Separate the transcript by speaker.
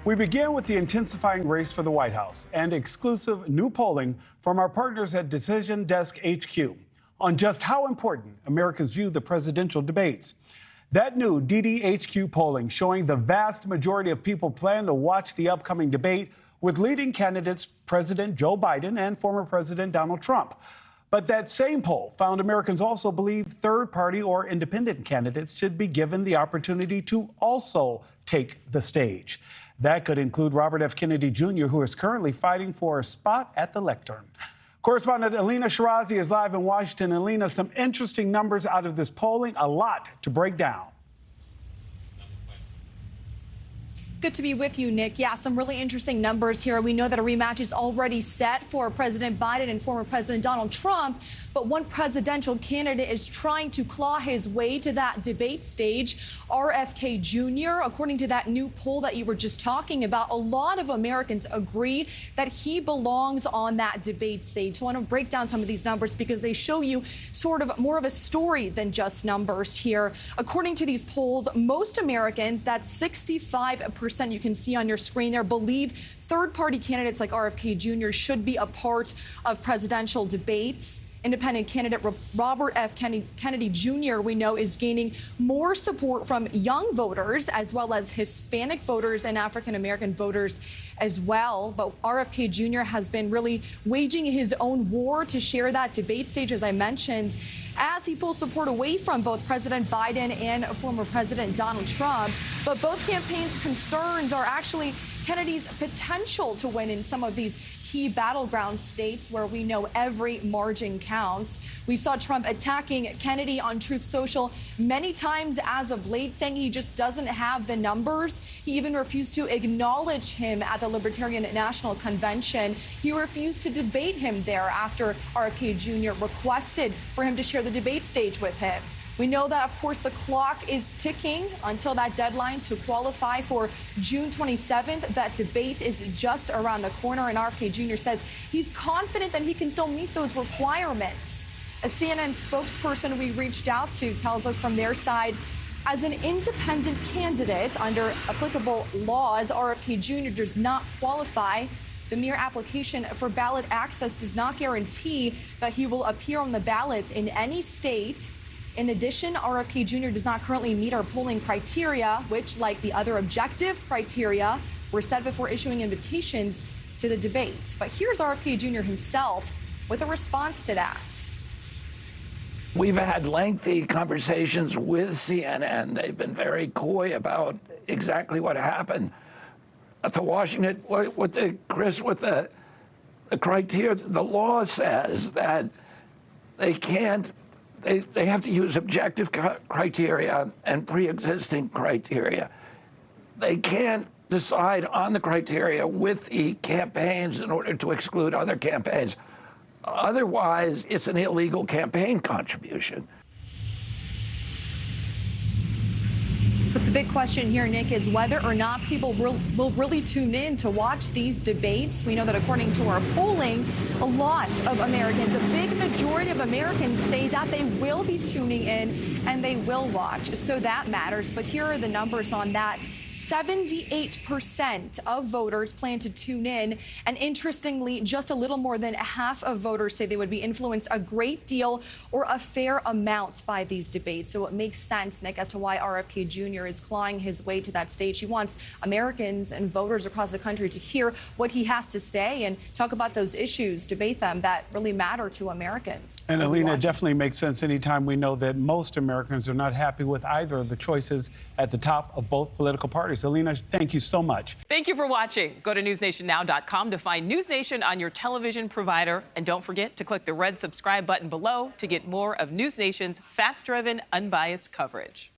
Speaker 1: We begin with the intensifying race for the White House and exclusive new polling from our partners at Decision Desk HQ on just how important Americans view the presidential debates. That new DDHQ polling showing the vast majority of people plan to watch the upcoming debate with leading candidates President Joe Biden and former President Donald Trump. But that same poll found Americans also believe third-party or independent candidates should be given the opportunity to also take the stage. That could include Robert F. Kennedy Jr., who is currently fighting for a spot at the lectern. Correspondent Alina Shirazi is live in Washington. Alina, some interesting numbers out of this polling, a lot to break down.
Speaker 2: Good to be with you, Nick. Yeah, some really interesting numbers here. We know that a rematch is already set for President Biden and former President Donald Trump, but one presidential candidate is trying to claw his way to that debate stage, RFK Jr. According to that new poll that you were just talking about, a lot of Americans agree that he belongs on that debate stage. So I want to break down some of these numbers because they show you sort of more of a story than just numbers here. According to these polls, most Americans, that's 65%, you can see on your screen there, believe third-party candidates like RFK Jr. should be a part of presidential debates. Independent candidate Robert F. Kennedy Jr., we know, is gaining more support from young voters as well as Hispanic voters and African-American voters as well. But RFK Jr. has been really waging his own war to share that debate stage, as I mentioned, as he pulls support away from both President Biden and former President Donald Trump. But both campaigns' concerns are actually Kennedy's potential to win in some of these key battleground states where we know every margin counts. We saw Trump attacking Kennedy on Truth Social many times as of late, saying he just doesn't have the numbers. He even refused to acknowledge him at the Libertarian National Convention. He refused to debate him there after RFK Jr. requested for him to share the debate stage with him. We know that, of course, the clock is ticking until that deadline to qualify for June 27th. That debate is just around the corner, and RFK Jr. says he's confident that he can still meet those requirements. A CNN spokesperson we reached out to tells us from their side, as an independent candidate under applicable laws, RFK Jr. does not qualify. The mere application for ballot access does not guarantee that he will appear on the ballot in any state. In addition, RFK Jr. does not currently meet our polling criteria, which, like the other objective criteria, were set before issuing invitations to the debates. But here's RFK Jr. himself with a response to that.
Speaker 3: We've had lengthy conversations with CNN. They've been very coy about exactly what happened at the Washington, with the criteria. The law says that they can't. They have to use objective criteria and pre-existing criteria. They can't decide on the criteria with the campaigns in order to exclude other campaigns. Otherwise, it's an illegal campaign contribution.
Speaker 2: But the big question here, Nick, is whether or not people will really tune in to watch these debates. We know that according to our polling, a lot of Americans, a big majority of Americans say that they will be tuning in and they will watch. So that matters. But here are the numbers on that. 78% of voters plan to tune in. And interestingly, just a little more than half of voters say they would be influenced a great deal or a fair amount by these debates. So it makes sense, Nick, as to why RFK Jr. is clawing his way to that stage. He wants Americans and voters across the country to hear what he has to say and talk about those issues, debate them that really matter to Americans.
Speaker 1: And Alina, it definitely makes sense anytime we know that most Americans are not happy with either of the choices at the top of both political parties. Alina, thank you so much.
Speaker 4: Thank you for watching. Go to newsnationnow.com to find News Nation on your television provider. And don't forget to click the red subscribe button below to get more of News Nation's fact-driven, unbiased coverage.